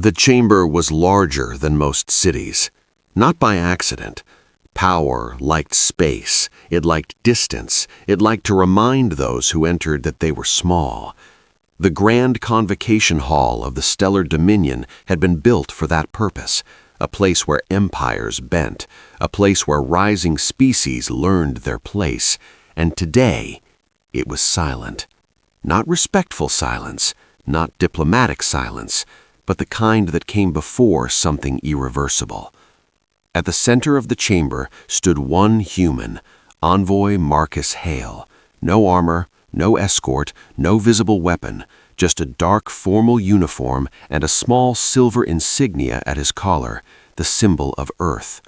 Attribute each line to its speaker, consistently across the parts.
Speaker 1: The chamber was larger than most cities, not by accident. Power liked space, it liked distance, it liked to remind those who entered that they were small. The Grand Convocation Hall of the Stellar Dominion had been built for that purpose, a place where empires bent, a place where rising species learned their place, and today it was silent. Not respectful silence, not diplomatic silence, but the kind that came before something irreversible. At the center of the chamber stood one human, envoy Marcus Hale. No armor, no escort, no visible weapon, just a dark formal uniform and a small silver insignia at his collar, the symbol of Earth.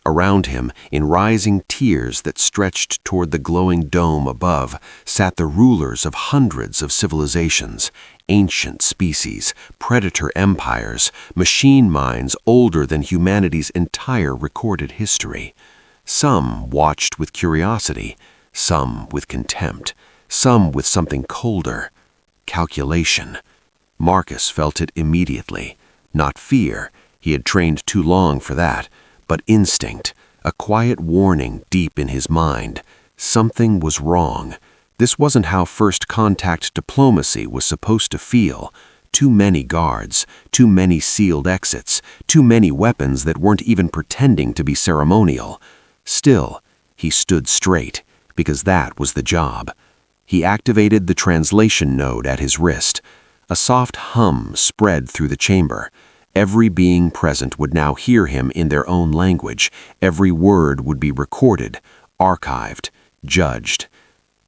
Speaker 1: Around him, in rising tiers that stretched toward the glowing dome above, sat the rulers of hundreds of civilizations, ancient species, predator empires, machine minds older than humanity's entire recorded history. Some watched with curiosity, some with contempt, some with something colder: calculation. Marcus felt it immediately. Not fear, he had trained too long for that, but instinct, a quiet warning deep in his mind. Something was wrong. This wasn't how first contact diplomacy was supposed to feel. Too many guards, too many sealed exits, too many weapons that weren't even pretending to be ceremonial. Still, he stood straight, because that was the job. He activated the translation node at his wrist. A soft hum spread through the chamber. Every being present would now hear him in their own language. Every word would be recorded, archived, judged.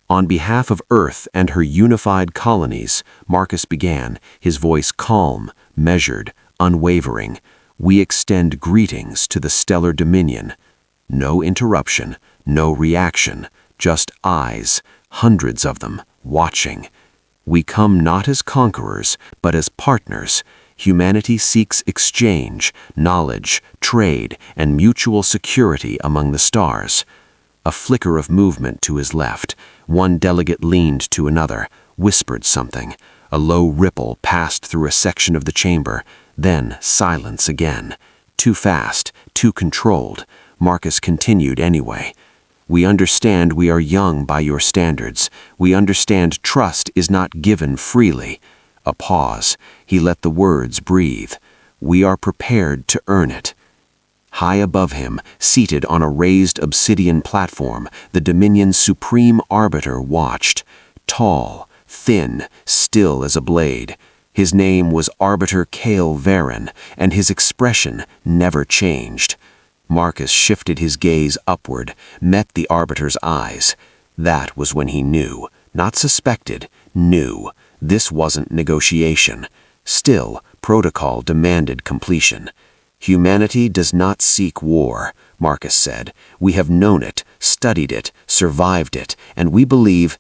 Speaker 1: On behalf of Earth and her unified colonies, Marcus began, his voice calm, measured, unwavering. We extend greetings to the Stellar Dominion. No interruption, no reaction, just eyes, hundreds of them, watching. We come not as conquerors, but as partners. Humanity seeks exchange, knowledge, trade, and mutual security among the stars. A flicker of movement to his left. One delegate leaned to another, whispered something. A low ripple passed through a section of the chamber. Then silence again. Too fast, too controlled. Marcus continued anyway. We understand we are young by your standards. We understand trust is not given freely. A pause. He let the words breathe. We are prepared to earn it. High above him, seated on a raised obsidian platform, the Dominion's supreme arbiter watched. Tall, thin, still as a blade. His name was Arbiter Hale, and his expression never changed. Marcus shifted his gaze upward, met the arbiter's eyes. That was when he knew, not suspected, knew. This wasn't negotiation. Still, protocol demanded completion. Humanity does not seek war, Marcus said. We have known it, studied it, survived it, and we believe...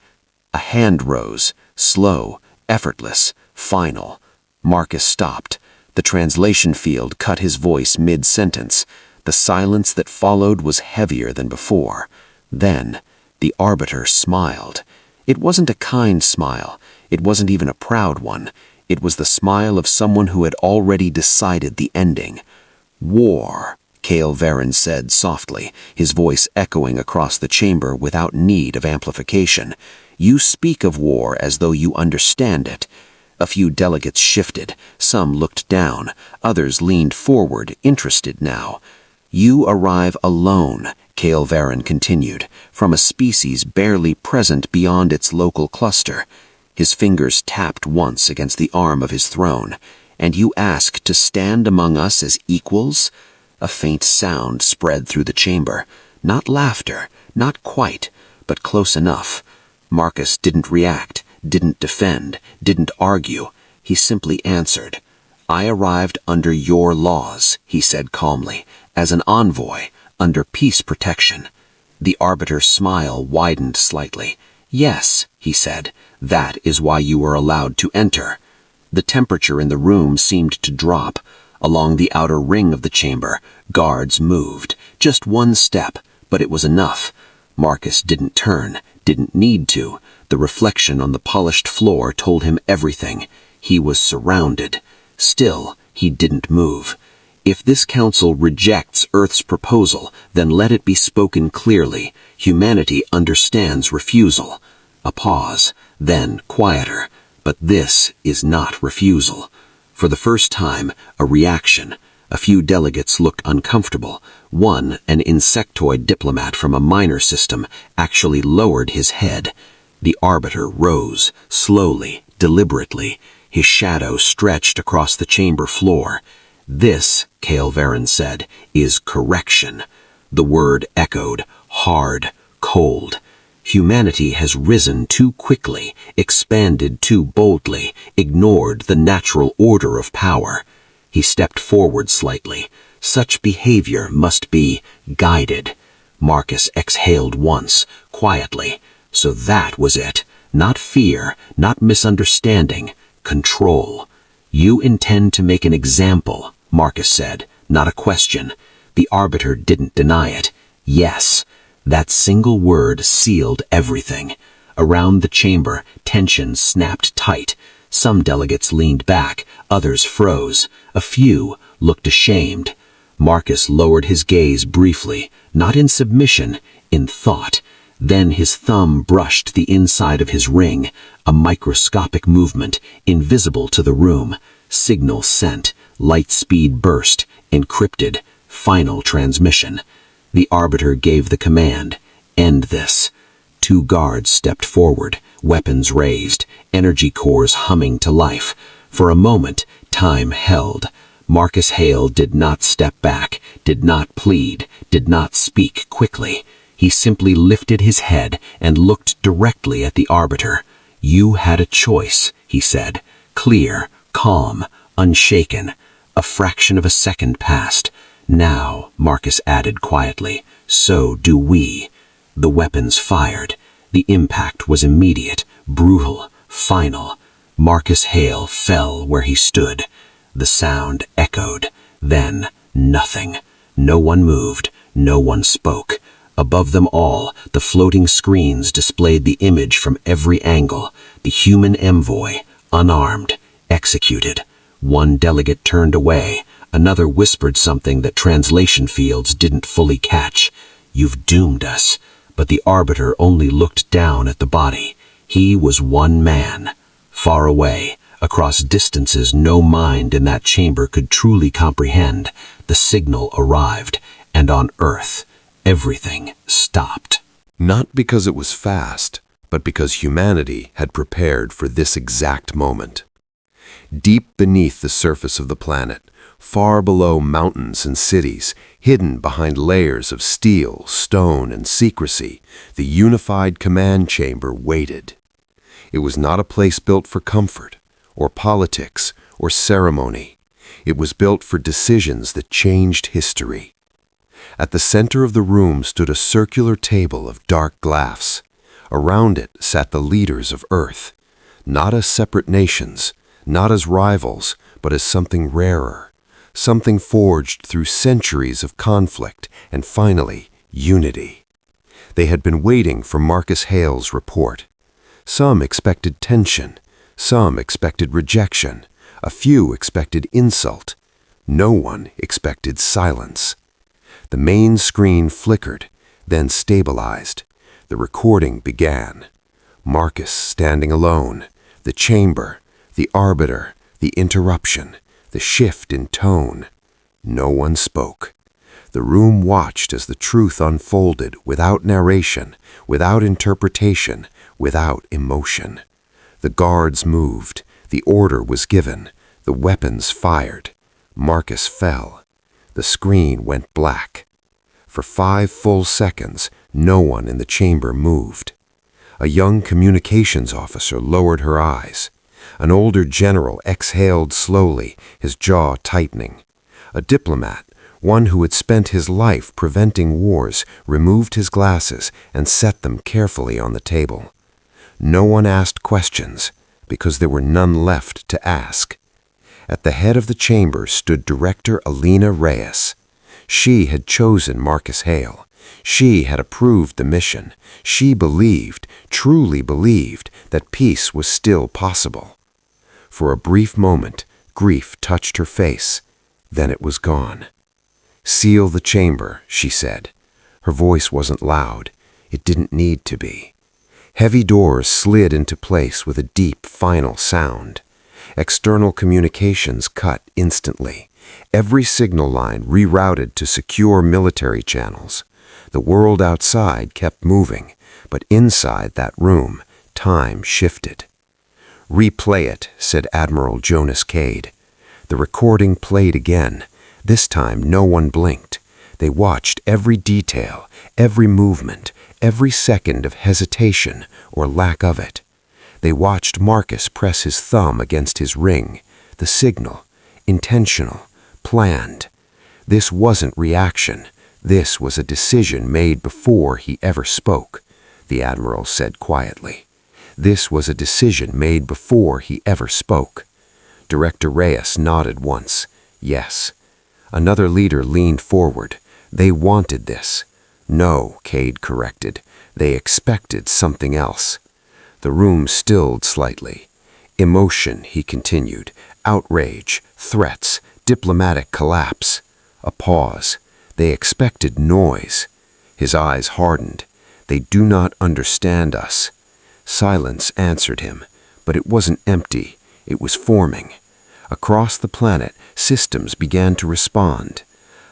Speaker 1: A hand rose, slow, effortless, final. Marcus stopped. The translation field cut his voice mid-sentence. The silence that followed was heavier than before. Then, the arbiter smiled. It wasn't a kind smile. It wasn't even a proud one. It was the smile of someone who had already decided the ending. War, Hale said softly, his voice echoing across the chamber without need of amplification. You speak of war as though you understand it. A few delegates shifted. Some looked down. Others leaned forward, interested now. You arrive alone, Hale continued, from a species barely present beyond its local cluster. His fingers tapped once against the arm of his throne. And you ask to stand among us as equals? A faint sound spread through the chamber. Not laughter, not quite, but close enough. Marcus didn't react, didn't defend, didn't argue. He simply answered. I arrived under your laws, he said calmly, as an envoy, under peace protection. The arbiter's smile widened slightly. Yes, he said, that is why you were allowed to enter. The temperature in the room seemed to drop. Along the outer ring of the chamber, guards moved. Just one step, but it was enough. Marcus didn't turn, didn't need to. The reflection on the polished floor told him everything. He was surrounded. Still, He didn't move. If this council rejects Earth's proposal, then let it be spoken clearly. Humanity understands refusal. A pause, then quieter. But this is not refusal. For the first time, a reaction. A few delegates looked uncomfortable. One, an insectoid diplomat from a minor system, actually lowered his head. The arbiter rose, slowly, deliberately. His shadow stretched across the chamber floor. "This," Hale said, "is correction." The word echoed, hard, cold. Humanity has risen too quickly, expanded too boldly, ignored the natural order of power. He stepped forward slightly. Such behavior must be guided. Marcus exhaled once, quietly. So that was it. Not fear, not misunderstanding. Control. "You intend to make an example," Marcus said, not a question. The arbiter didn't deny it. Yes. That single word sealed everything. Around the chamber, tension snapped tight. Some delegates leaned back, others froze. A few looked ashamed. Marcus lowered his gaze briefly, not in submission, in thought. Then his thumb brushed the inside of his ring, a microscopic movement, invisible to the room. Signal sent, light speed burst, encrypted, final transmission. The arbiter gave the command, "End this." 2 guards stepped forward, weapons raised, energy cores humming to life. For a moment, time held. Marcus Hale did not step back, did not plead, did not speak quickly. He simply lifted his head and looked directly at the arbiter. "You had a choice," he said. Clear, calm, unshaken. A fraction of a second passed. "Now," Marcus added quietly, "so do we." The weapons fired. The impact was immediate, brutal, final. Marcus Hale fell where he stood. The sound echoed. Then, nothing. No one moved. No one spoke. Above them all, the floating screens displayed the image from every angle. The human envoy, unarmed, executed. One delegate turned away. Another whispered something that translation fields didn't fully catch. "You've doomed us." But the arbiter only looked down at the body. He was one man. Far away, across distances no mind in that chamber could truly comprehend, the signal arrived, and on Earth, everything stopped. Not because it was fast, but because humanity had prepared for this exact moment. Deep beneath the surface of the planet, far below mountains and cities, hidden behind layers of steel, stone, and secrecy, the unified command chamber waited. It was not a place built for comfort, or politics, or ceremony. It was built for decisions that changed history. At the center of the room stood a circular table of dark glass. Around it sat the leaders of Earth, not as separate nations, not as rivals, but as something rarer, something forged through centuries of conflict and finally, unity. They had been waiting for Marcus Hale's report. Some expected tension, some expected rejection, a few expected insult. No one expected silence. The main screen flickered, then stabilized. The recording began. Marcus standing alone, the chamber, the arbiter, the interruption, the shift in tone. No one spoke. The room watched as the truth unfolded without narration, without interpretation, without emotion. The guards moved, the order was given, the weapons fired. Marcus fell. The screen went black. For 5 full seconds, no one in the chamber moved. A young communications officer lowered her eyes. An older general exhaled slowly, his jaw tightening. A diplomat, one who had spent his life preventing wars, removed his glasses and set them carefully on the table. No one asked questions, because there were none left to ask. At the head of the chamber stood Director Alina Reyes. She had chosen Marcus Hale. She had approved the mission. She believed, truly believed, that peace was still possible. For a brief moment,
Speaker 2: Grief touched her face. Then it was gone. "Seal the chamber," she said. Her voice wasn't loud. It didn't need to be. Heavy doors slid into place with a deep, final sound. External communications cut instantly. Every signal line rerouted to secure military channels. The world outside kept moving, but inside that room, time shifted. "Replay it," said Admiral Jonas Cade. The recording played again. This time no one blinked. They watched every detail, every movement, every second of hesitation or lack of it. They watched Marcus press his thumb against his ring, the signal, intentional, planned. This wasn't reaction. This was a decision made before he ever spoke, the Admiral said quietly. This was a decision made before he ever spoke. Director Reyes nodded once. Yes. Another leader leaned forward. They wanted this. No, Cade corrected. They expected something else. The room stilled slightly. Emotion, he continued. Outrage, threats, diplomatic collapse. A pause. They expected noise. His eyes hardened. They do not understand us. Silence answered him, but it wasn't empty. It was forming. Across the planet, systems began to respond.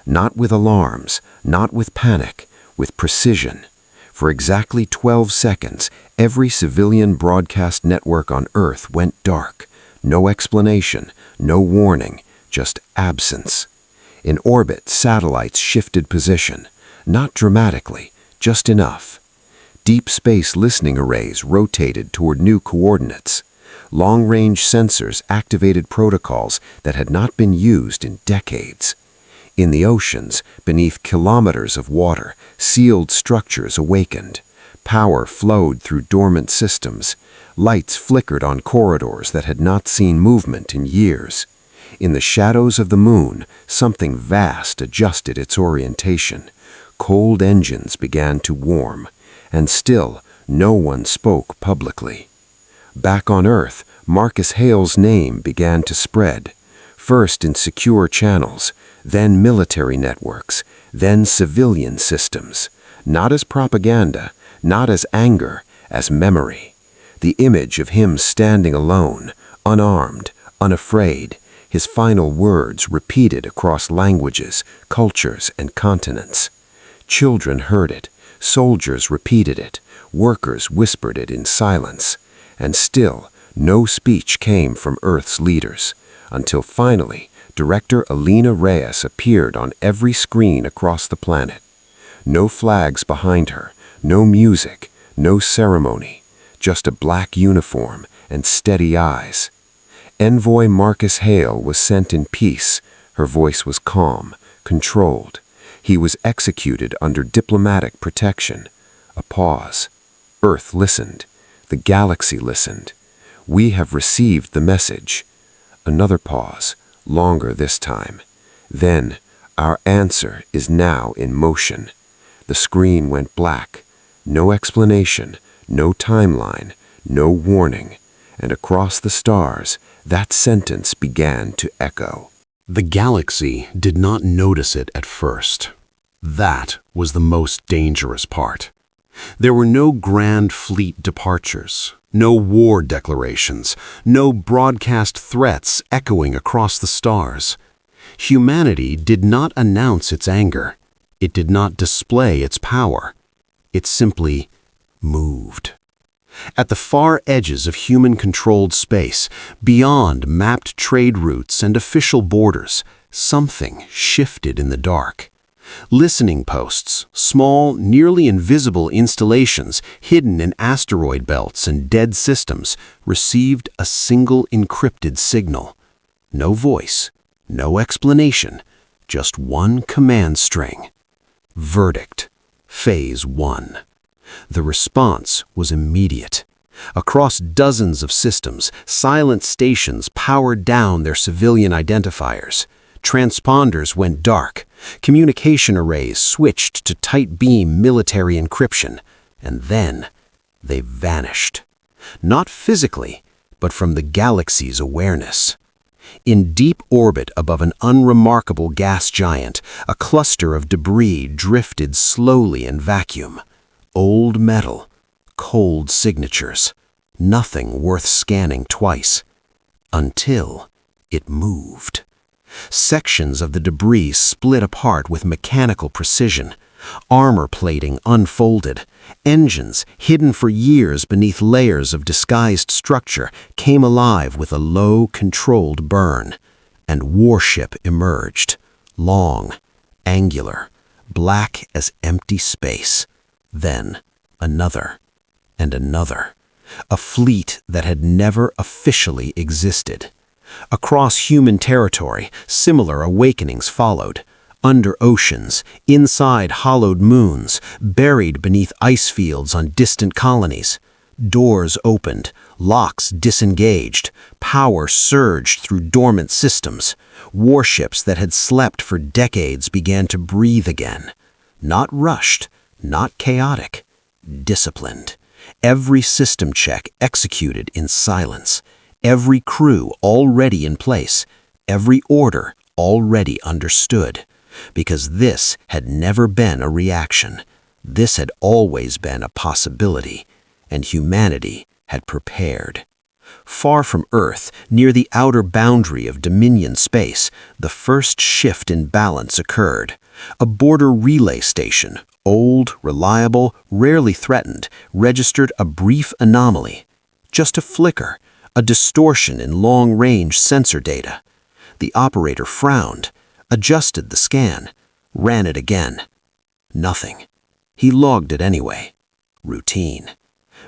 Speaker 2: Not with alarms, not with panic, with precision. For exactly 12 seconds, every civilian broadcast network on Earth went dark. No explanation, no warning, just absence. In orbit, satellites shifted position. Not dramatically, just enough. Deep space listening arrays rotated toward new coordinates. Long-range sensors activated protocols that had not been used in decades. In the oceans, beneath kilometers of water, sealed structures awakened. Power flowed through dormant systems. Lights flickered on corridors that had not seen movement in years. In the shadows of the moon, something vast adjusted its orientation. Cold engines began to warm, and still no one spoke publicly. Back on Earth, Marcus Hale's name began to spread, first in secure channels, then military networks, then civilian systems, not as propaganda, not as anger, as memory. The image of him standing alone, unarmed, unafraid, his final words repeated across languages, cultures, and continents. Children heard it, soldiers repeated it, workers whispered it in silence, and still no speech came from Earth's leaders, until finally Director Alina Reyes appeared on every screen across the planet. No flags behind her, no music, no ceremony, just a black uniform and steady eyes. Envoy Marcus Hale was sent in peace. Her voice was calm, controlled. He was executed under diplomatic protection. A pause. Earth listened. The galaxy listened. We have received the message. Another pause, longer this time. Then, our answer is now in motion. The screen went black. No explanation, no timeline, no warning. And across the stars, that sentence began to echo.
Speaker 3: The galaxy did not notice it at first. That was the most dangerous part. There were no grand fleet departures, no war declarations, no broadcast threats echoing across the stars. Humanity did not announce its anger. It did not display its power. It simply moved. At the far edges of human-controlled space, beyond mapped trade routes and official borders, something shifted in the dark. Listening posts, small, nearly invisible installations hidden in asteroid belts and dead systems, received a single encrypted signal. No voice, no explanation, just one command string. Verdict. Phase 1. The response was immediate. Across dozens of systems, silent stations powered down their civilian identifiers. Transponders went dark. Communication arrays switched to tight-beam military encryption. And then they vanished. Not physically, but from the galaxy's awareness. In deep orbit above an unremarkable gas giant, a cluster of debris drifted slowly in vacuum. Old metal, cold signatures, nothing worth scanning twice. Until it moved. Sections of the debris split apart with mechanical precision. Armor plating unfolded. Engines, hidden for years beneath layers of disguised structure, came alive with a low, controlled burn. And warship emerged. Long, angular, black as empty space. Then another, and another. A fleet that had never officially existed. Across human territory, similar awakenings followed. Under oceans, inside hollowed moons, buried beneath ice fields on distant colonies. Doors opened, locks disengaged, power surged through dormant systems. Warships that had slept for decades began to breathe again. Not rushed, not chaotic, disciplined. Every system check executed in silence. Every crew already in place. Every order already understood. Because this had never been a reaction. This had always been a possibility, and humanity had prepared. Far from Earth, near the outer boundary of Dominion space, the first shift in balance occurred. A border relay station, old, reliable, rarely threatened, registered a brief anomaly. Just a flicker, a distortion in long-range sensor data. The operator frowned, adjusted the scan, ran it again. Nothing. He logged it anyway. Routine.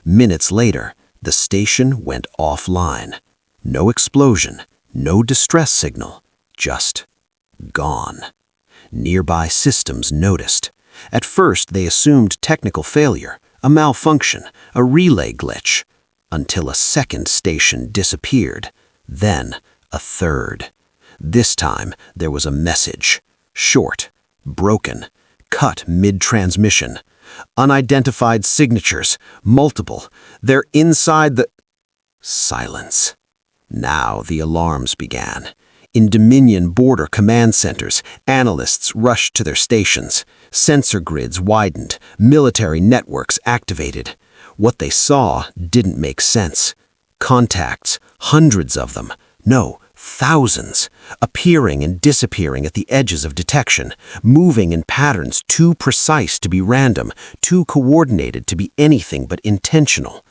Speaker 3: Minutes later, the station went offline. No explosion, no distress signal, just gone. Nearby systems noticed. At first, they assumed technical failure, a malfunction, a relay glitch, until a second station disappeared, then a third. This time, there was a message. Short, broken, cut mid-transmission. Unidentified signatures, multiple. They're inside the... Silence. Now the alarms began. In Dominion border command centers, analysts rushed to their stations. Sensor grids widened, military networks activated. What they saw didn't make sense. Contacts, hundreds of them. No, thousands, appearing and disappearing at the edges of detection, moving in patterns too precise to be random, too coordinated to be anything but intentional.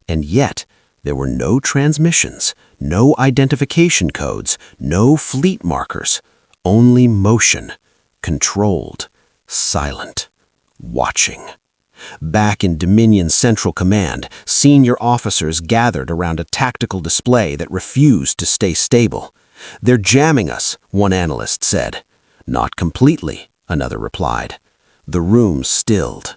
Speaker 3: And yet, there were no transmissions, no identification codes, no fleet markers, only motion, controlled, silent, watching. Back in Dominion Central Command, senior officers gathered around a tactical display that refused to stay stable. "They're jamming us," one analyst said. "Not completely," another replied. The room stilled.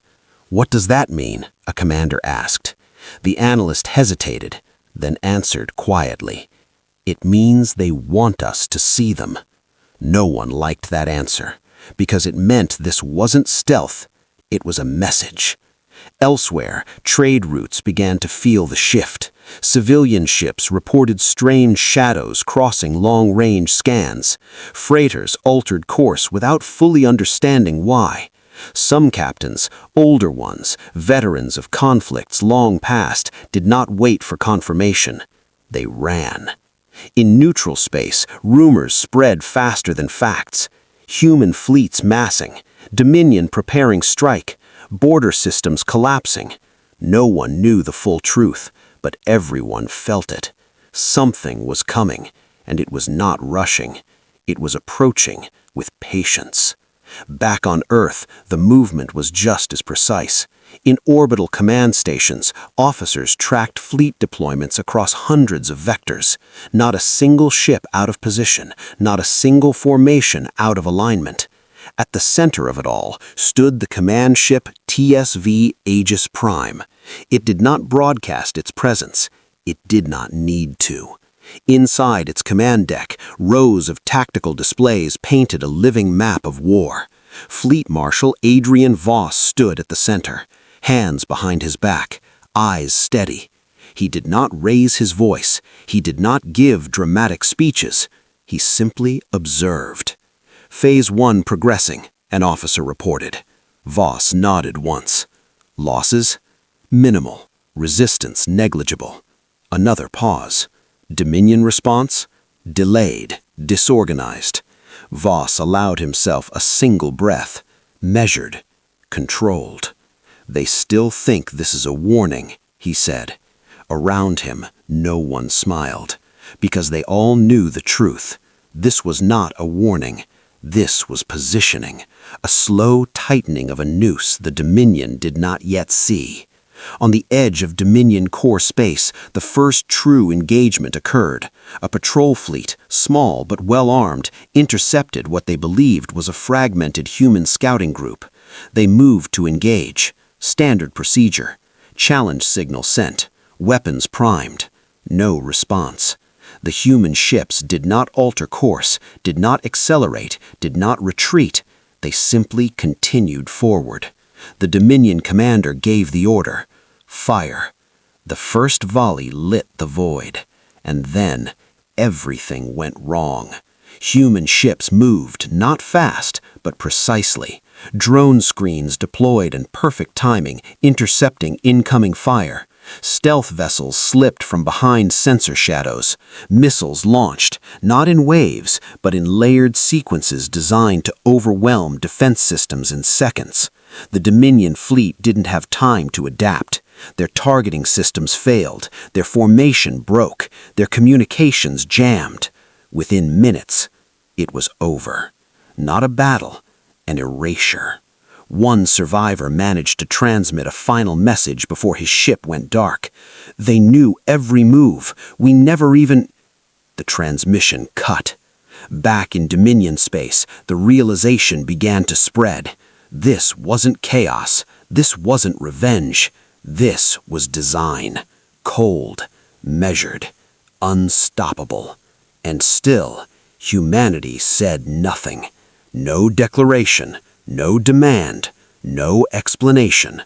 Speaker 3: "What does that mean?" a commander asked. The analyst hesitated, then answered quietly. "It means they want us to see them." No one liked that answer, because it meant this wasn't stealth. It was a message. Elsewhere, trade routes began to feel the shift. Civilian ships reported strange shadows crossing long-range scans. Freighters altered course without fully understanding why. Some captains, older ones, veterans of conflicts long past, did not wait for confirmation. They ran. In neutral space, rumors spread faster than facts. Human fleets massing, Dominion preparing strike, border systems collapsing. No one knew the full truth, but everyone felt it. Something was coming, and it was not rushing. It was approaching with patience. Back on Earth, the movement was just as precise. In orbital command stations, officers tracked fleet deployments across hundreds of vectors. Not a single ship out of position, not a single formation out of alignment. At the center of it all stood the command ship TSV Aegis Prime. It did not broadcast its presence. It did not need to. Inside its command deck, rows of tactical displays painted a living map of war. Fleet Marshal Adrian Voss stood at the center, hands behind his back, eyes steady. He did not raise his voice. He did not give dramatic speeches.
Speaker 4: He simply observed. Phase 1 progressing, an officer reported. Voss nodded once. Losses? Minimal. Resistance negligible. Another pause. Dominion response? Delayed, disorganized. Voss allowed himself a single breath. Measured. Controlled. They still think this is a warning, he said. Around him, no one smiled, because they all knew the truth. This was not a warning. This was positioning, a slow tightening of a noose the Dominion did not yet see. On the edge of Dominion core space, the first true engagement occurred. A patrol fleet, small but well-armed, intercepted what they believed was a fragmented human scouting group. They moved to engage. Standard procedure. Challenge signal sent. Weapons primed. No response. The human ships did not alter course, did not accelerate, did not retreat. They simply continued forward. The Dominion commander gave the order. Fire. The first volley lit the void. And then everything went wrong. Human ships moved, not fast, but precisely. Drone screens deployed in perfect timing, intercepting incoming fire. Stealth vessels slipped from behind sensor shadows. Missiles launched, not in waves, but in layered sequences designed to overwhelm defense systems in seconds. The Dominion fleet didn't have time to adapt. Their targeting systems failed, their formation broke, their communications jammed. Within minutes, it was over. Not a battle, an erasure. One survivor managed to transmit a final message before his ship went dark. They knew every move. We never even... The transmission cut. Back in Dominion space, the realization began to spread. This wasn't chaos. This wasn't revenge. This was design. Cold, measured, unstoppable. And still, humanity said nothing. No declaration. No demand, no explanation,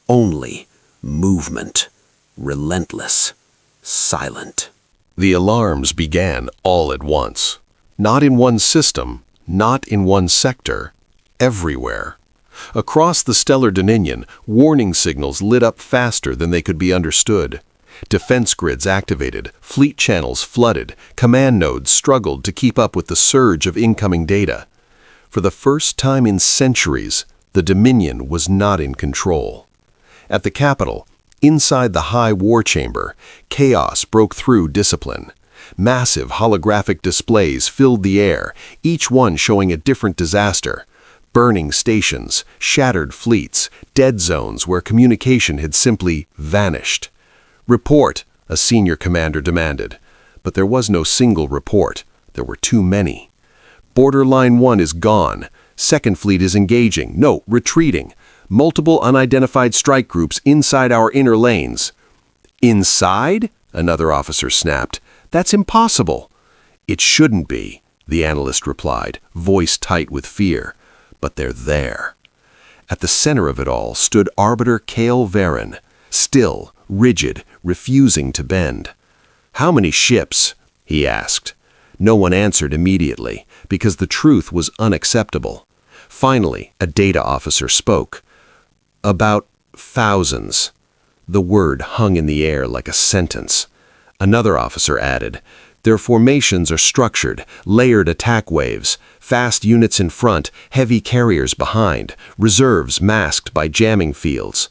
Speaker 4: only movement, relentless, silent.
Speaker 3: The alarms began all at once. Not in one system, not in one sector, everywhere. Across the stellar dominion, warning signals lit up faster than they could be understood. Defense grids activated, fleet channels flooded, command nodes struggled to keep up with the surge of incoming data. For the first time in centuries, the Dominion was not in control. At the capital, inside the high war chamber, chaos broke through discipline. Massive holographic displays filled the air, each one showing a different disaster. Burning stations, shattered fleets, dead zones where communication had simply vanished. "Report," a senior commander demanded. But there was no single report. There were too many. "Borderline 1 is gone. Second Fleet is engaging. No, retreating. Multiple unidentified strike groups inside our inner lanes." "Inside?" another officer snapped. "That's impossible." "It shouldn't be," the analyst replied, voice tight with fear. "But they're there." At the center of it all stood Arbiter Hale, still, rigid, refusing to bend. "How many ships?" he asked. No one answered immediately, because the truth was unacceptable. Finally, a data officer spoke. "About thousands." The word hung in the air like a sentence. Another officer added, "Their formations are structured, layered attack waves, fast units in front, heavy carriers behind, reserves masked by jamming fields."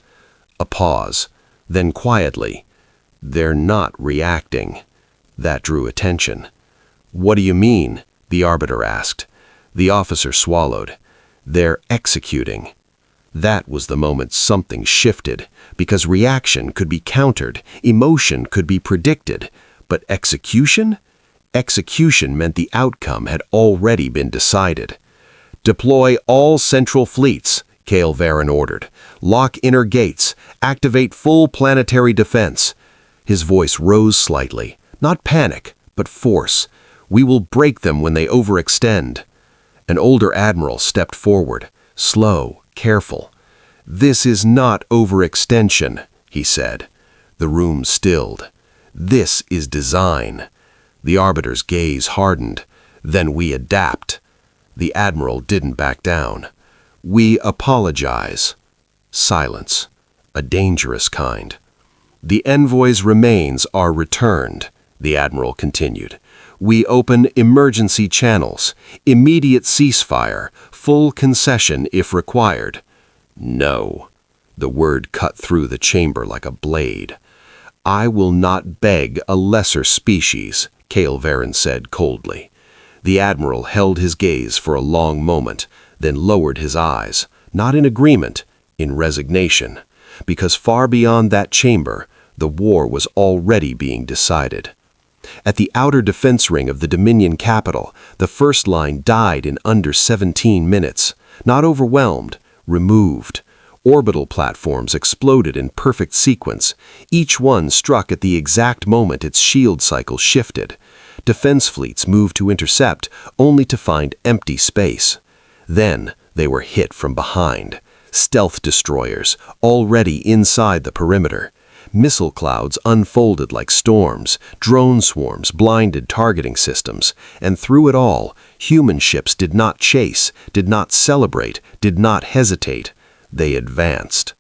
Speaker 3: A pause. Then quietly, "They're not reacting." That drew attention. "What do you mean?" the arbiter asked. The officer swallowed. "They're executing." That was the moment something shifted, because reaction could be countered, emotion could be predicted, but execution? Execution meant the outcome had already been decided. "Deploy all central fleets," Hale ordered. "Lock inner gates. Activate full planetary defense." His voice rose slightly, not panic, but force. "We will break them when they overextend." An older admiral stepped forward, slow, careful. "This is not overextension," he said. The room stilled. "This is design." The arbiter's gaze hardened. Then we adapt. The Admiral didn't back down. We apologize. Silence. A dangerous kind. The envoy's remains are returned, the Admiral continued. We open emergency channels, immediate ceasefire, full concession if required. No. The word cut through the chamber like a blade. I will not beg a lesser species, Hale said coldly. The Admiral held his gaze for a long moment, then lowered his eyes, not in agreement, in resignation, because far beyond that chamber, the war was already being decided. At the outer defense ring of the Dominion capital, the first line died in under 17 minutes, not overwhelmed, removed. Orbital platforms exploded in perfect sequence, each one struck at the exact moment its shield cycle shifted. Defense fleets moved to intercept, only to find empty space. Then they were hit from behind. Stealth destroyers, already inside the perimeter. Missile clouds unfolded like storms, drone swarms blinded targeting systems, and through it all, human ships did not chase, did not celebrate, did not hesitate. They advanced.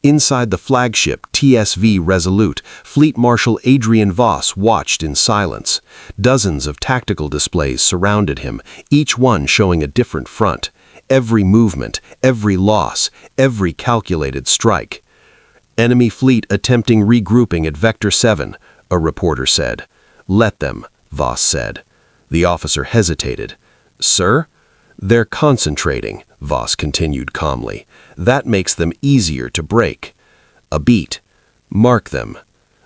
Speaker 3: Inside the flagship TSV Resolute, Fleet Marshal Adrian Voss watched in silence. Dozens of tactical displays surrounded him, each one showing a different front. Every movement, every loss, every calculated strike. Enemy fleet attempting regrouping at Vector 7, a reporter said. Let them, Voss said. The officer hesitated. Sir? They're concentrating, Voss continued calmly. That makes them easier to break. A beat. Mark them.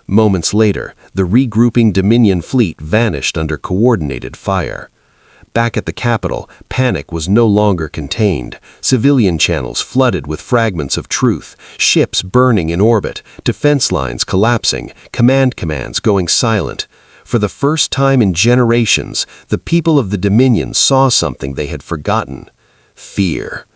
Speaker 3: Moments later, the regrouping Dominion fleet vanished under coordinated fire. Back at the capital, panic was no longer contained. Civilian channels flooded with fragments of truth, ships burning in orbit, defense lines collapsing, commands going silent. For the first time in generations, the people of the Dominion saw something they had forgotten. Fear.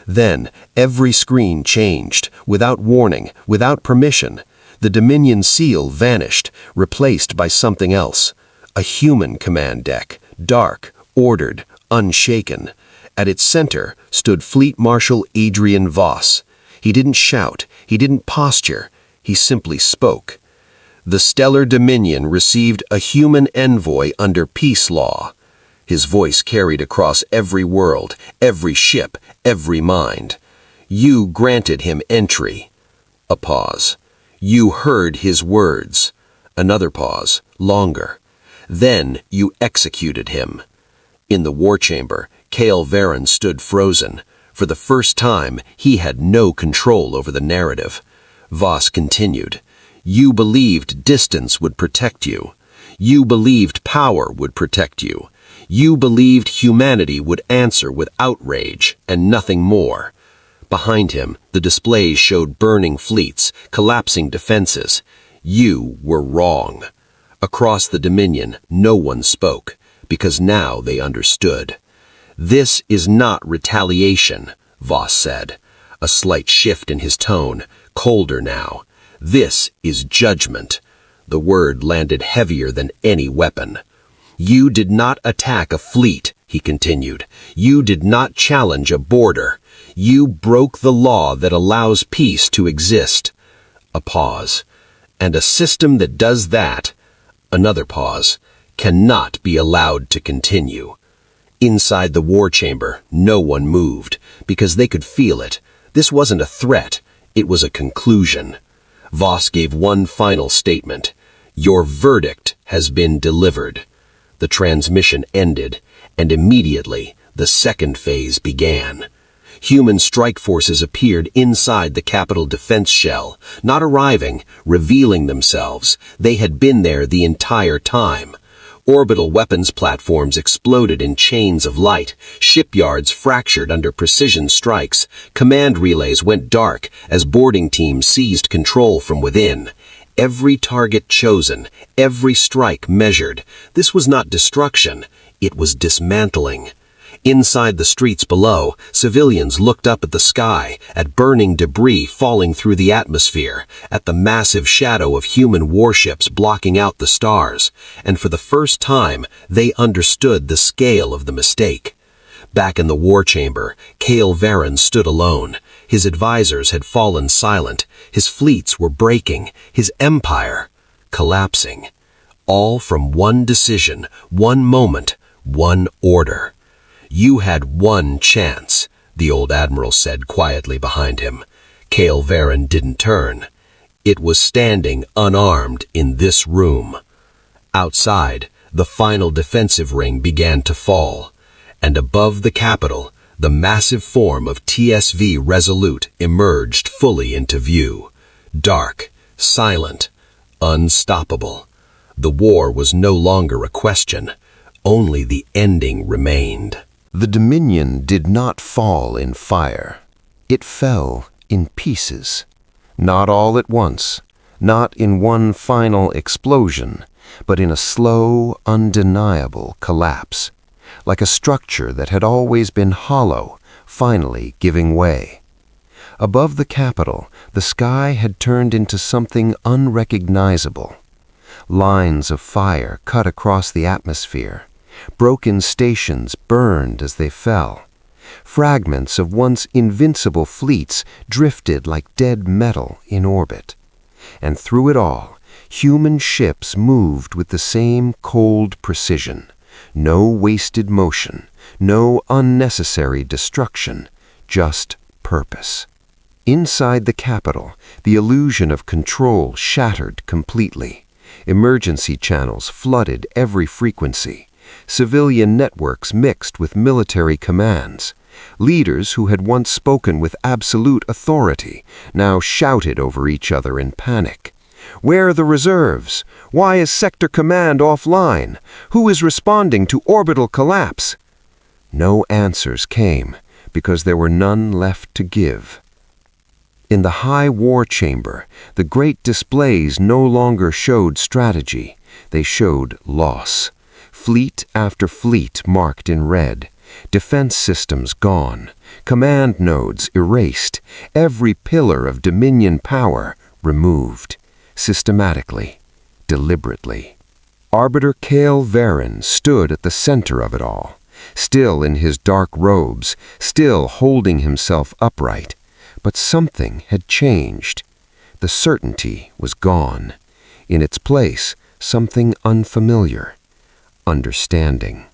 Speaker 3: Then, every screen changed, without warning, without permission. The Dominion seal vanished, replaced by something else. A human command deck, dark, ordered, unshaken. At its center stood Fleet Marshal Adrian Voss. He didn't shout, he didn't posture, he simply spoke. The Stellar Dominion received a human envoy under peace law. His voice carried across every world, every ship, every mind. You granted him entry. A pause. You heard his words. Another pause, longer. Then you executed him. In the war chamber, Hale stood frozen. For the first time, he had no control over the narrative. Voss continued. You believed distance would protect you. You believed power would protect you. You believed humanity would answer with outrage and nothing more. Behind him, the displays showed burning fleets, collapsing defenses. You were wrong. Across the Dominion, no one spoke, because now they understood. This is not retaliation, Voss said, a slight shift in his tone, colder now. This is judgment. The word landed heavier than any weapon. You did not attack a fleet, he continued. You did not challenge a border. You broke the law that allows peace to exist. A pause. And a system that does that, another pause, cannot be allowed to continue. Inside the war chamber, no one moved, because they could feel it. This wasn't a threat, it was a conclusion. Voss gave one final statement. Your verdict has been delivered. The transmission ended, and immediately the second phase began. Human strike forces appeared inside the capital defense shell, not arriving, revealing themselves. They had been there the entire time. Orbital weapons platforms exploded in chains of light, shipyards fractured under precision strikes, command relays went dark as boarding teams seized control from within. Every target chosen, every strike measured. This was not destruction, it was dismantling.
Speaker 4: Inside the streets below, civilians looked up at the sky, at burning debris falling through the atmosphere, at the massive shadow of human warships blocking out the stars, and for the first time, they understood the scale of the mistake. Back in the war chamber, Hale stood alone. His advisors had fallen silent, his fleets were breaking, his empire collapsing. All from one decision, one moment, one order. "You had one chance," the old admiral said quietly behind him. Hale didn't turn. It was standing unarmed in this room. Outside, the final defensive ring began to fall, and above the capital, the massive form of TSV Resolute emerged fully into view. Dark, silent, unstoppable. The war was no longer a question. Only the ending remained.
Speaker 2: The Dominion did not fall in fire. It fell in pieces. Not all at once, not in one final explosion, but in a slow, undeniable collapse, like a structure that had always been hollow, finally giving way. Above the capital, the sky had turned into something unrecognizable. Lines of fire cut across the atmosphere. Broken stations burned as they fell. Fragments of once invincible fleets drifted like dead metal in orbit. And through it all, human ships moved with the same cold precision. No wasted motion, no unnecessary destruction, just purpose. Inside the capital, the illusion of control shattered completely. Emergency channels flooded every frequency. Civilian networks mixed with military commands. Leaders who had once spoken with absolute authority now shouted over each other in panic. "Where are the reserves? Why is Sector Command offline? Who is responding to orbital collapse?" No answers came because there were none left to give. In the high war chamber, the great displays no longer showed strategy. They showed loss. Fleet after fleet marked in red. Defense systems gone. Command nodes erased. Every pillar of Dominion power removed. Systematically, deliberately. Arbiter Hale stood at the center of it all, still in his dark robes, still holding himself upright. But something had changed. The certainty was gone. In its place, something unfamiliar. Understanding.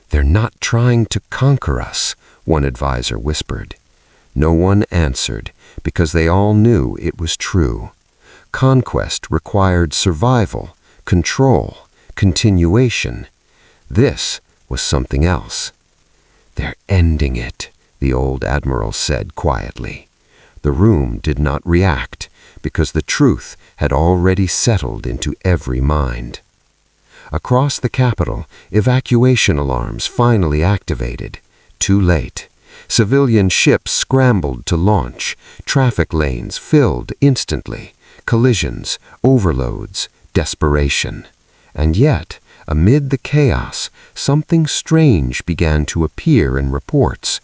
Speaker 2: "They're not trying to conquer us," one advisor whispered. No one answered, because they all knew it was true. Conquest required survival, control, continuation. This was something else. "They're ending it," the old admiral said quietly. The room did not react, because the truth had already settled into every mind. Across the capital, evacuation alarms finally activated. Too late. Civilian ships scrambled to launch. Traffic lanes filled instantly. Collisions, overloads, desperation. And yet, amid the chaos, something strange began to appear in reports.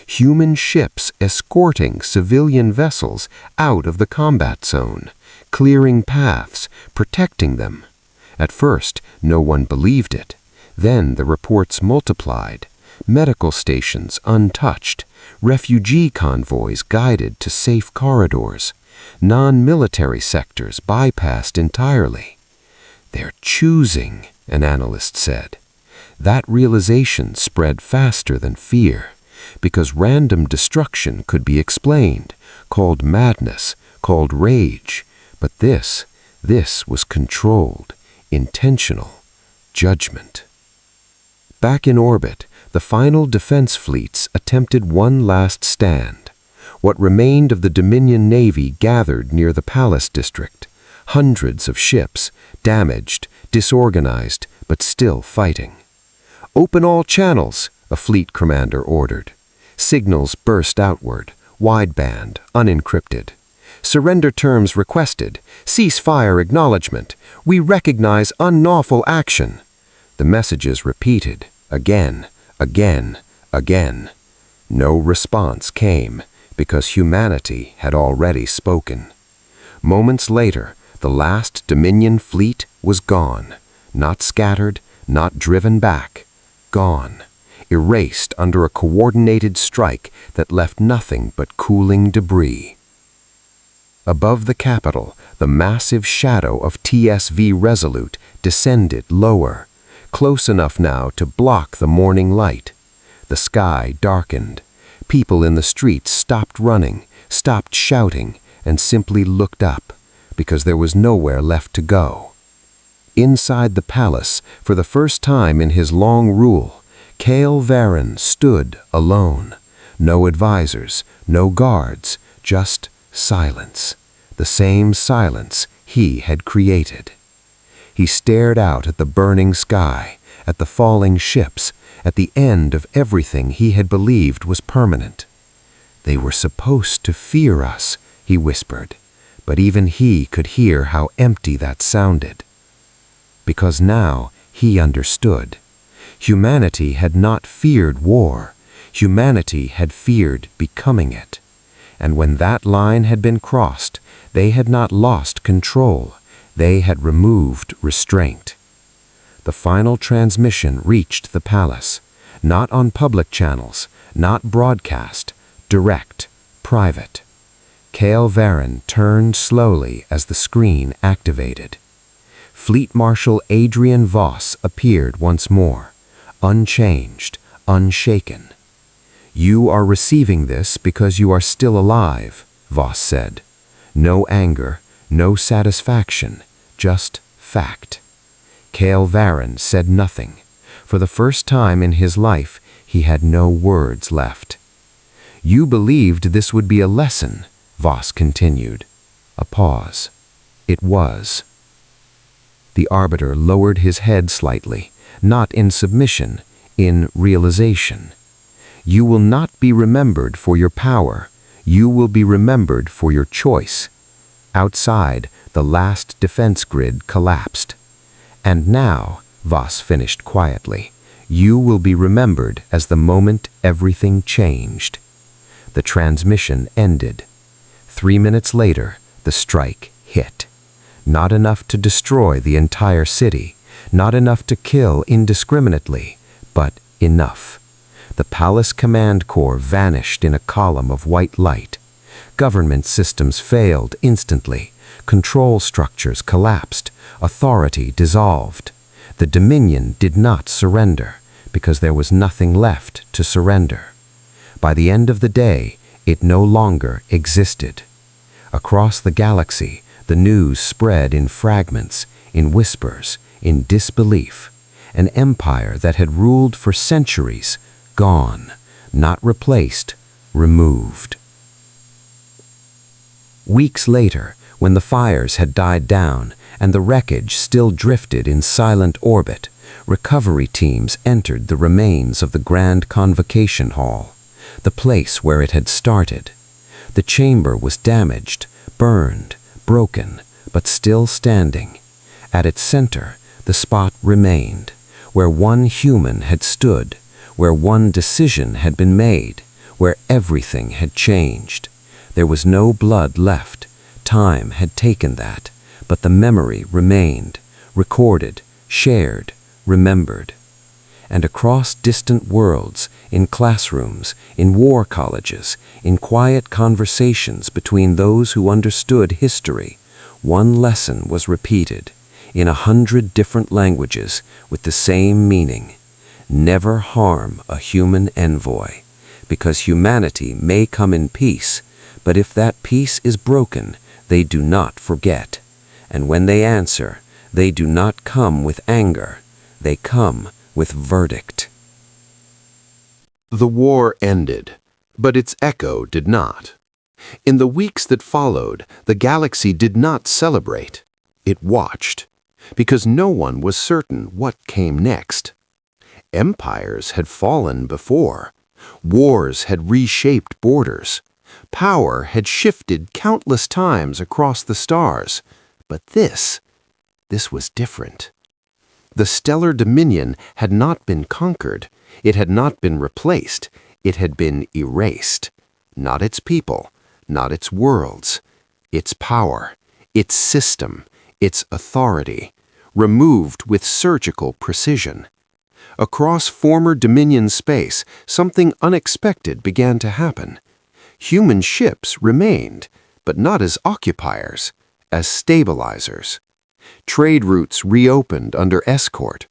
Speaker 2: Human ships escorting civilian vessels out of the combat zone, clearing paths, protecting them. At first, no one believed it. Then the reports multiplied. Medical stations untouched, refugee convoys guided to safe corridors, non-military sectors bypassed entirely. "They're choosing," an analyst said. That realization spread faster than fear, because random destruction could be explained, called madness, called rage. But this was controlled, intentional, judgment. Back in orbit, the final defense fleets attempted one last stand. What remained of the Dominion Navy gathered near the Palace District. Hundreds of ships, damaged, disorganized, but still fighting. "Open all channels," a fleet commander ordered. Signals burst outward, wideband, unencrypted. "Surrender terms requested. Ceasefire acknowledgement. We recognize unlawful action." The messages repeated, again, Again. No response came because humanity had already spoken. Moments later, the last Dominion fleet was gone, not scattered, not driven back, gone, erased under a coordinated strike that left nothing but cooling debris. Above the Capitol, the massive shadow of TSV Resolute descended lower, close enough now to block the morning light. The sky darkened. People in the streets stopped running, stopped shouting, and simply looked up, because there was nowhere left to go. Inside the palace, for the first time in his long rule, Hale stood alone. No advisors, no guards, just silence. The same silence he had created. He stared out at the burning sky, at the falling ships, at the end of everything he had believed was permanent. They were supposed to fear us, he whispered, but even he could hear how empty that sounded. Because now he understood. Humanity had not feared war. Humanity had feared becoming it. And when that line had been crossed, they had not lost control. They had removed restraint. The final transmission reached the palace, not on public channels, not broadcast, direct, private. Hale turned slowly as the screen activated. Fleet Marshal Adrian Voss appeared once more, unchanged, unshaken. "You are receiving this because you are still alive," Voss said. No anger, no satisfaction, just fact. Hale said nothing. For the first time in his life, he had no words left. "You believed this would be a lesson," Voss continued. A pause. It was. The arbiter lowered his head slightly, not in submission, in realization. "You will not be remembered for your power. You will be remembered for your choice." Outside, the last defense grid collapsed. "And now," Voss finished quietly, "you will be remembered as the moment everything changed." The transmission ended. 3 minutes later, the strike hit. Not enough to destroy the entire city, not enough to kill indiscriminately, but enough. The Palace Command Corps vanished in a column of white light. Government systems failed instantly. Control structures collapsed. Authority dissolved. The Dominion did not surrender, because there was nothing left to surrender. By the end of the day, it no longer existed. Across the galaxy, the news spread in fragments, in whispers, in disbelief. An empire that had ruled for centuries, gone, not replaced, removed. Weeks later, when the fires had died down and the wreckage still drifted in silent orbit, recovery teams entered the remains of the Grand Convocation Hall, the place where it had started. The chamber was damaged, burned, broken, but still standing. At its center, the spot remained, where one human had stood, where one decision had been made, where everything had changed. There was no blood left. Time had taken that, but the memory remained, recorded, shared, remembered. And across distant worlds, in classrooms, in war colleges, in quiet conversations between those who understood history, one lesson was repeated, in 100 different languages, with the same meaning. Never harm a human envoy, because humanity may come in peace, but if that peace is broken, they do not forget. And when they answer, they do not come with anger, they come with verdict.
Speaker 1: The war ended, but its echo did not. In the weeks that followed, the galaxy did not celebrate. It watched, because no one was certain what came next. Empires had fallen before. Wars had reshaped borders. Power had shifted countless times across the stars. But this was different. The stellar dominion had not been conquered.
Speaker 2: It had not been replaced, it had been erased. Not its people, not its worlds, its power, its system, its authority, removed with surgical precision. Across former Dominion space, something unexpected began to happen. Human ships remained, but not as occupiers, as stabilizers. Trade routes reopened under escort.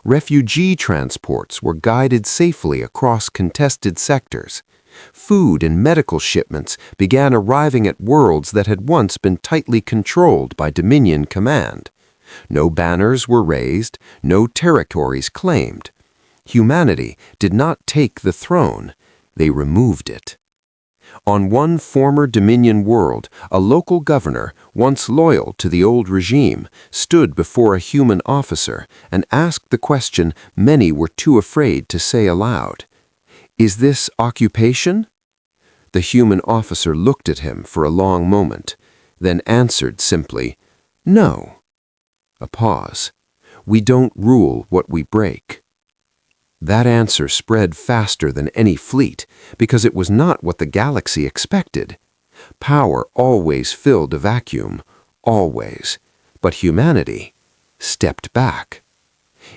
Speaker 2: Refugee transports were guided safely across contested sectors. Food and medical shipments began arriving at worlds that had once been tightly controlled by Dominion command. No banners were raised, no territories claimed. Humanity did not take the throne, they removed it. On one former Dominion world, a local governor, once loyal to the old regime, stood before a human officer and asked the question many were too afraid to say aloud. "Is this occupation?" The human officer looked at him for a long moment, then answered simply, "No." A pause. "We don't rule what we break." That answer spread faster than any fleet, because it was not what the galaxy expected. Power always filled a vacuum, always. But humanity stepped back.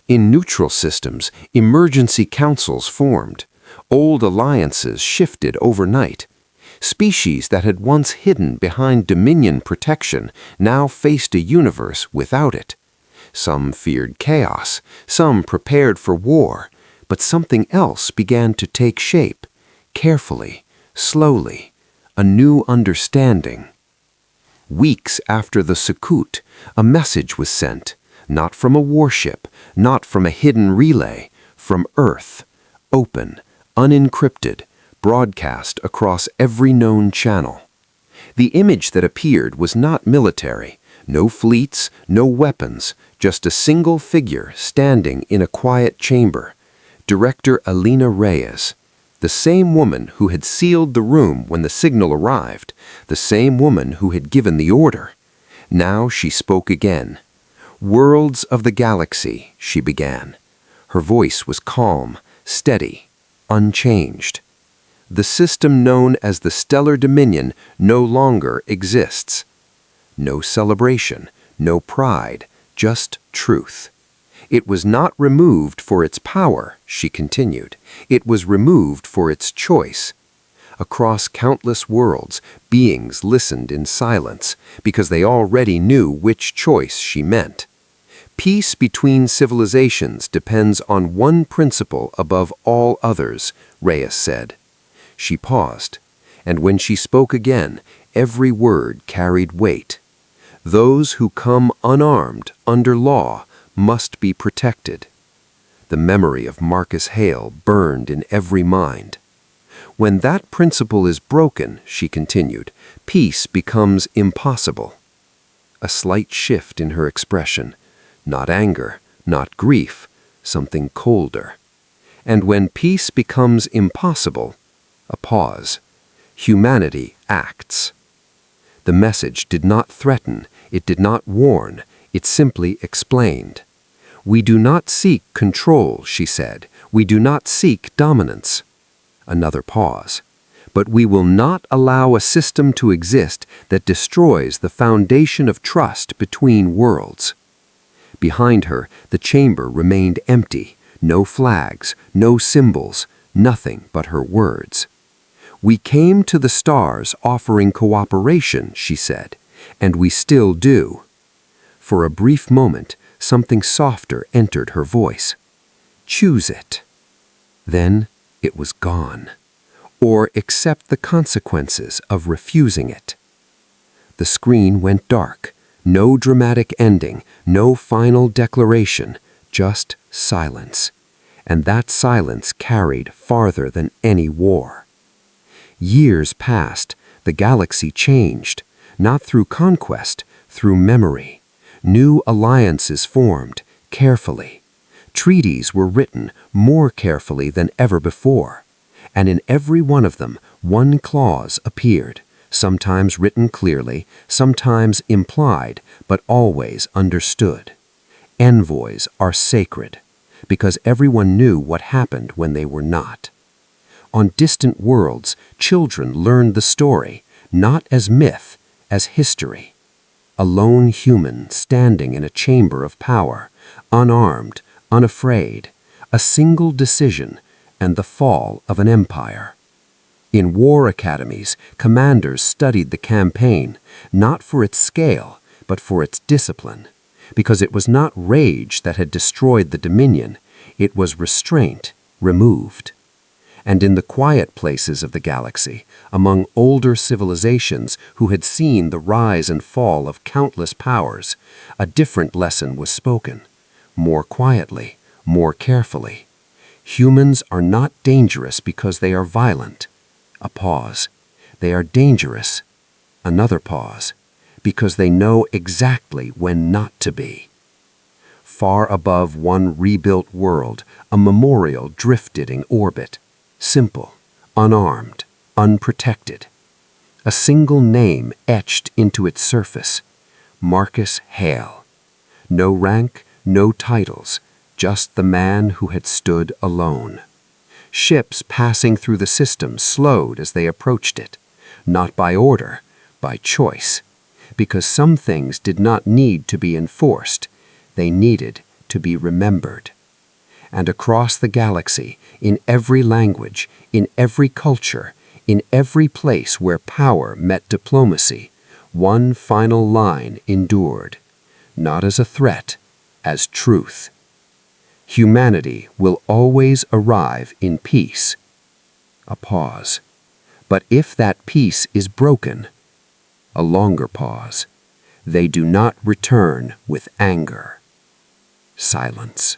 Speaker 2: In neutral systems, emergency councils formed. Old alliances shifted overnight. Species that had once hidden behind Dominion protection now faced a universe without it. Some feared chaos, some prepared for war, but something else began to take shape, carefully, slowly, a new understanding. Weeks after the Sukkot, a message was sent, not from a warship, not from a hidden relay, from Earth, open, unencrypted, broadcast across every known channel. The image that appeared was not military, no fleets, no weapons, just a single figure standing in a quiet chamber. Director Alina Reyes, the same woman who had sealed the room when the signal arrived, the same woman who had given the order. Now she spoke again. "Worlds of the galaxy," she began. Her voice was calm, steady, unchanged. "The system known as the Stellar Dominion no longer exists." No celebration, no pride, just truth. It was not removed for its power, she continued. It was removed for its choice. Across countless worlds, beings listened in silence because they already knew which choice she meant. Peace between civilizations depends on one principle above all others, Reyes said. She paused, and when she spoke again, every word carried weight. Those who come unarmed, under law, must be protected. The memory of Marcus Hale burned in every mind. When that principle is broken, she continued, peace becomes impossible. A slight shift in her expression, not anger, not grief, something colder. And when peace becomes impossible, a pause. Humanity acts. The message did not threaten, it did not warn, it simply explained. "We do not seek control," she said. "We do not seek dominance." Another pause. "But we will not allow a system to exist that destroys the foundation of trust between worlds." Behind her, the chamber remained empty. No flags, no symbols, nothing but her words. "We came to the stars offering cooperation," she said, "and we still do." For a brief moment, something softer entered her voice. "Choose it." Then it was gone. Or accept the consequences of refusing it. The screen went dark. No dramatic ending, no final declaration, just silence. And that silence carried farther than any war. Years passed, the galaxy changed, not through conquest, through memory. New alliances formed, carefully. Treaties were written more carefully than ever before. And in every one of them, one clause appeared, sometimes written clearly, sometimes implied, but always understood. Envoys are sacred. because everyone knew what happened when they were not. On distant worlds, children learned the story, not as myth, as history. A lone human standing in a chamber of power, unarmed, unafraid, a single decision, and the fall of an empire. In war academies, commanders studied the campaign, not for its scale, but for its discipline, because it was not rage that had destroyed the dominion, it was restraint removed. And in the quiet places of the galaxy, among older civilizations who had seen the rise and fall of countless powers, a different lesson was spoken, more quietly, more carefully. Humans are not dangerous because they are violent. A pause. They are dangerous. Another pause. Because they know exactly when not to be. Far above one rebuilt world, a memorial drifted in orbit. Simple, unarmed, unprotected. A single name etched into its surface. Marcus Hale. No rank, no titles, just the man who had stood alone. Ships passing through the system slowed as they approached it, not by order, by choice, because some things did not need to be enforced, they needed to be remembered. And across the galaxy, in every language, in every culture, in every place where power met diplomacy, one final line endured, not as a threat, as truth. Humanity will always arrive in peace. A pause. But if that peace is broken, a longer pause, they do not return with anger. Silence.